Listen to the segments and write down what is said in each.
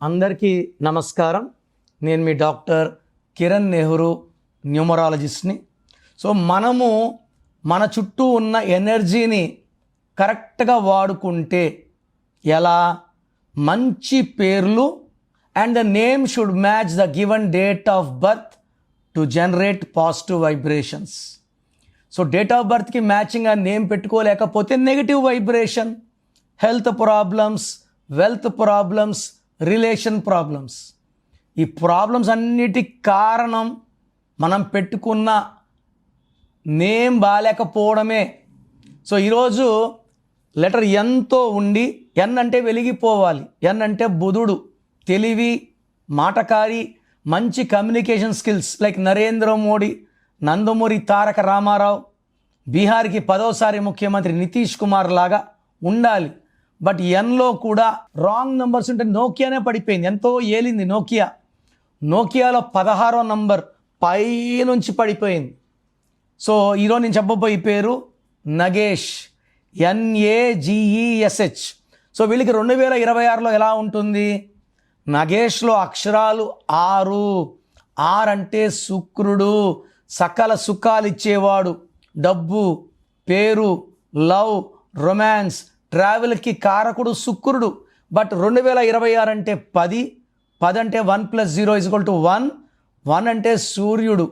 అందరికీ నమస్కారం. నేను మీ డాక్టర్ కిరణ్ నెహ్రూ, న్యూమరాలజిస్ట్ని. సో మనము మన చుట్టూ ఉన్న ఎనర్జీని కరెక్ట్గా వాడుకుంటే ఎలా, మంచి పేర్లు and the name should match the given date of birth to generate positive vibrations. So date of బర్త్కి మ్యాచింగ్ ఆ నేమ్ పెట్టుకోలేకపోతే negative vibration, health problems, wealth problems, relation problems. ఈ ప్రాబ్లమ్స్ అన్నిటికి కారణం మనం పెట్టుకున్న నేమ్ బాగాలేకపోవడమే. సో ఈరోజు లెటర్ ఎన్తో ఉండి, ఎన్ అంటే వెలిగిపోవాలి, ఎన్ అంటే బుధుడు, తెలివి, మాటకారి, మంచి communication skills like Narendra Modi, Nandamuri Taraka Rama Rao, బీహార్కి 10వసారి ముఖ్యమంత్రి నితీష్ కుమార్ లాగా ఉండాలి. బట్ ఎన్లో కూడా రాంగ్ నెంబర్స్ ఉంటే నోకియానే పడిపోయింది. ఎంతో ఏలింది నోకియాలో 16వ నంబర్ పై నుంచి పడిపోయింది. సో ఈరోజు నేను చెప్పబోయే పేరు నగేష్, NAGESH. సో వీళ్ళకి 2026లో ఎలా ఉంటుంది? నగేష్లో అక్షరాలు 6. అంటే శుక్రుడు, సకల సుఖాలు ఇచ్చేవాడు, డబ్బు, పేరు, లవ్, రొమాన్స్, ట్రావెల్కి కారకుడు శుక్రుడు. బట్ 2026 అంటే 10 అంటే 1 + 0 = 1. 1 అంటే సూర్యుడు.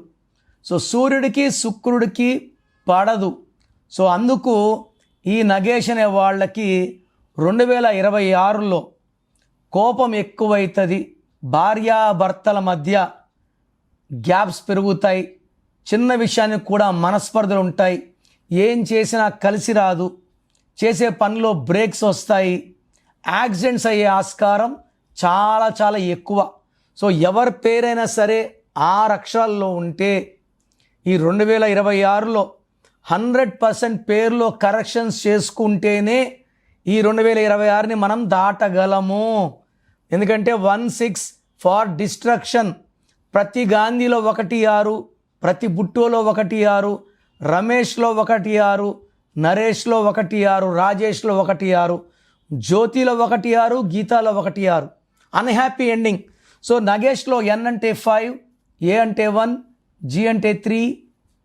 సో సూర్యుడికి శుక్రుడికి పడదు. సో అందుకు ఈ నగేష్ అనే వాళ్ళకి 2026లో కోపం ఎక్కువైతుంది, భార్యాభర్తల మధ్య గ్యాప్స్ పెరుగుతాయి, చిన్న విషయానికి కూడా మనస్పర్ధలు ఉంటాయి, ఏం చేసినా కలిసి రాదు, చేసే పనిలో బ్రేక్స్ వస్తాయి, యాక్సిడెంట్స్ అయ్యే ఆస్కారం చాలా చాలా ఎక్కువ. సో ఎవరి పేరైనా సరే 6 అక్షరాల్లో ఉంటే ఈ 2026లో 100% పేరులో కరెక్షన్స్ చేసుకుంటేనే ఈ 2026ని మనం దాటగలము. ఎందుకంటే 16 ఫార్ డిస్ట్రక్షన్. ప్రతి గాంధీలో 16, ప్రతి బుట్టోలో 16, రమేష్లో 16, నరేష్లో 16, రాజేష్లో 16, జ్యోతిలో 16, గీతాలో 16. Unhappy ending. సో నగేష్లో N అంటే 5, A అంటే 1, G అంటే 3,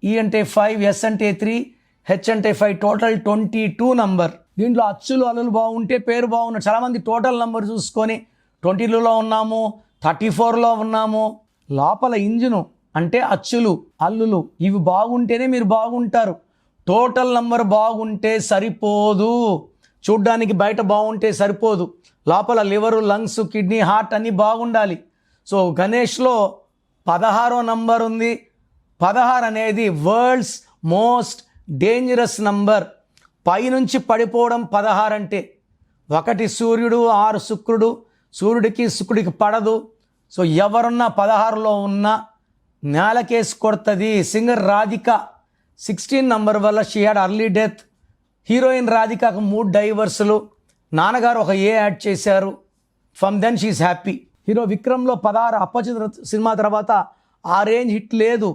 E అంటే 5, S అంటే 3, H అంటే 5, టోటల్ 22 నంబర్. దీంట్లో అచ్చులు అల్లులు బాగుంటే పేరు బాగున్నాడు. చాలామంది టోటల్ నంబర్ చూసుకొని 20లో ఉన్నాము, 34లో ఉన్నాము. లోపల ఇంజిను అంటే అచ్చులు అల్లులు ఇవి బాగుంటేనే మీరు బాగుంటారు. టోటల్ నంబర్ బాగుంటే సరిపోదు, చూడ్డానికి బయట బాగుంటే సరిపోదు, లోపల లివరు, లంగ్స్, కిడ్నీ, హార్ట్ అన్నీ బాగుండాలి. సో గణేష్లో 16వ నంబర్ ఉంది. 16 అనేది వరల్డ్స్ మోస్ట్ డేంజరస్ నంబర్. పైనుంచి పడిపోవడం 16 అంటే. 1 సూర్యుడు, 6 శుక్రుడు, సూర్యుడికి శుక్రుడికి పడదు. సో ఎవరున్నా 16లో ఉన్నా నేలకేసి కొడుతుంది. సింగర్ రాధిక 16 నంబర్ వల్ల she had early death. Heroine రాధికకు 3 డైవర్సులు, నాన్నగారు ఒక A యాడ్ చేశారు. From then she's happy. Hero విక్రమ్లో 16, అప్పచిత్ర సినిమా తర్వాత ఆ రేంజ్ హిట్ లేదు.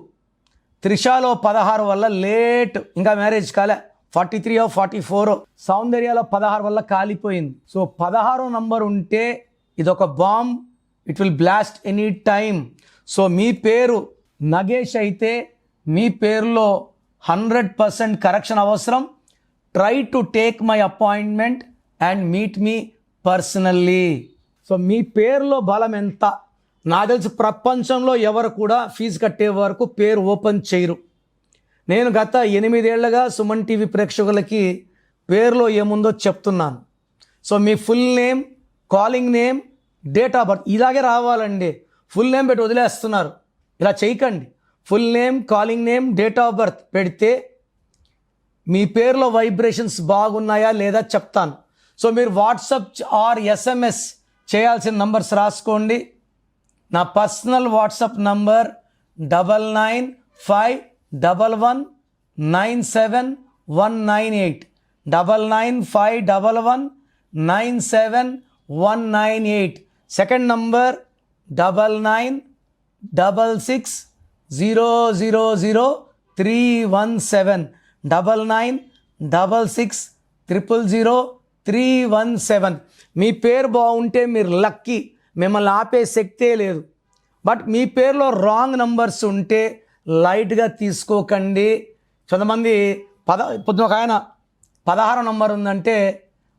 త్రిషాలో 16 వల్ల లేట్, ఇంకా మ్యారేజ్ కాలే, 43 or 44. సౌందర్యాలో 16 వల్ల కాలిపోయింది. సో 16వ నంబర్ ఉంటే ఇదొక bomb, it will blast any time. So మీ పేరు నగేష్ అయితే మీ పేరులో 100% కరెక్షన్ అవసరం. Try to take my appointment and meet me personally. So మీ పేరులో బలం ఎంత? నాకు తెలిసి ప్రపంచంలో ఎవరు కూడా ఫీజు కట్టే వరకు పేరు ఓపెన్ చేయరు. నేను గత 8 ఏళ్లుగా సుమన్ టీవీ ప్రేక్షకులకి పేరులో ఏముందో చెప్తున్నాను. So me full name, calling name, date of birth ఇలాగే రావాలండి. ఫుల్ నేమ్ పెట్టి వదిలేస్తున్నారు, ఇలా చేయకండి. Full name, calling name, date of birth పెడితే మీ పేరులో వైబ్రేషన్స్ బాగున్నాయా లేదా చెప్తాను. సో మీరు వాట్సాప్ ఆర్ SMS చేయాల్సిన నంబర్స్ రాసుకోండి. నా personal WhatsApp number 9951197198, 9951197198. Second number 9966000317, 9966000317. మీ పేరు బాగుంటే మీరు లక్కీ. మిమ్మల్ని ఆపే శక్తే లేదు. బట్ మీ పేరులో రాంగ్ నంబర్స్ ఉంటే లైట్గా తీసుకోకండి. కొంతమంది పొద్దున ఒక ఆయన 16 నంబర్ ఉందంటే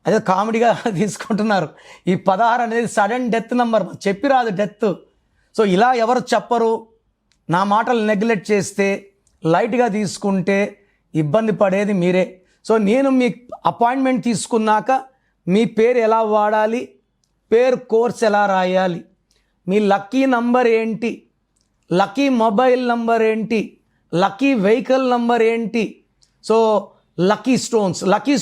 అదే కామెడీగా తీసుకుంటున్నారు. ఈ 16 అనేది సడన్ డెత్ నంబర్, చెప్పి రాదు డెత్. సో ఇలా ఎవరు చెప్పరు. నా మాటలు నెగ్లెక్ట్ చేస్తే, లైట్గా తీసుకుంటే ఇబ్బంది పడేది మీరే. సో నేను మీ అపాయింట్మెంట్ తీసుకున్నాక మీ పేరు ఎలా వాడాలి, పేరు కోర్స్ ఎలా రాయాలి, మీ లక్కీ నంబర్ ఏంటి, లక్కీ మొబైల్ నంబర్ ఏంటి, లక్కీ వెహికల్ నంబర్ ఏంటి. So lucky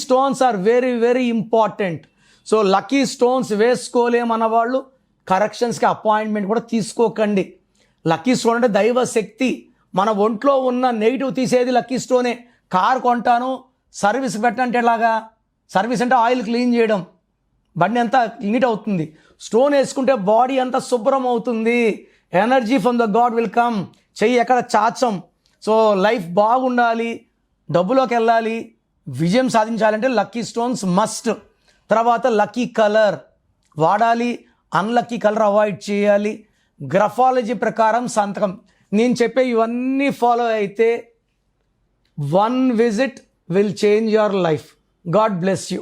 stones are very very important. So lucky stones వేసుకోలేమన్న వాళ్ళు కరెక్షన్స్కి అపాయింట్మెంట్ కూడా తీసుకోకండి. లక్కీ స్టోన్ అంటే దైవ శక్తి. మన ఒంట్లో ఉన్న నెగిటివ్ తీసేది లక్కీ స్టోనే. కారు కొంటాను, సర్వీస్ పెట్టంటే ఎలాగా? సర్వీస్ అంటే ఆయిల్ క్లీన్ చేయడం, బండి అంతా నీట్ అవుతుంది. స్టోన్ వేసుకుంటే బాడీ అంతా శుభ్రం అవుతుంది. Energy from the God will come. చెయ్యి ఎక్కడ చాచం. సో లైఫ్ బాగుండాలి, డబ్బులోకి వెళ్ళాలి, విజయం సాధించాలంటే లక్కీ స్టోన్స్ మస్ట్. తర్వాత లక్కీ కలర్ వాడాలి, అన్లక్కీ కలర్ అవాయిడ్ చేయాలి. గ్రఫాలజీ ప్రకారం సంతకం. నేను చెప్పే ఇవన్నీ ఫాలో అయితే 1 visit will change your life. God bless you.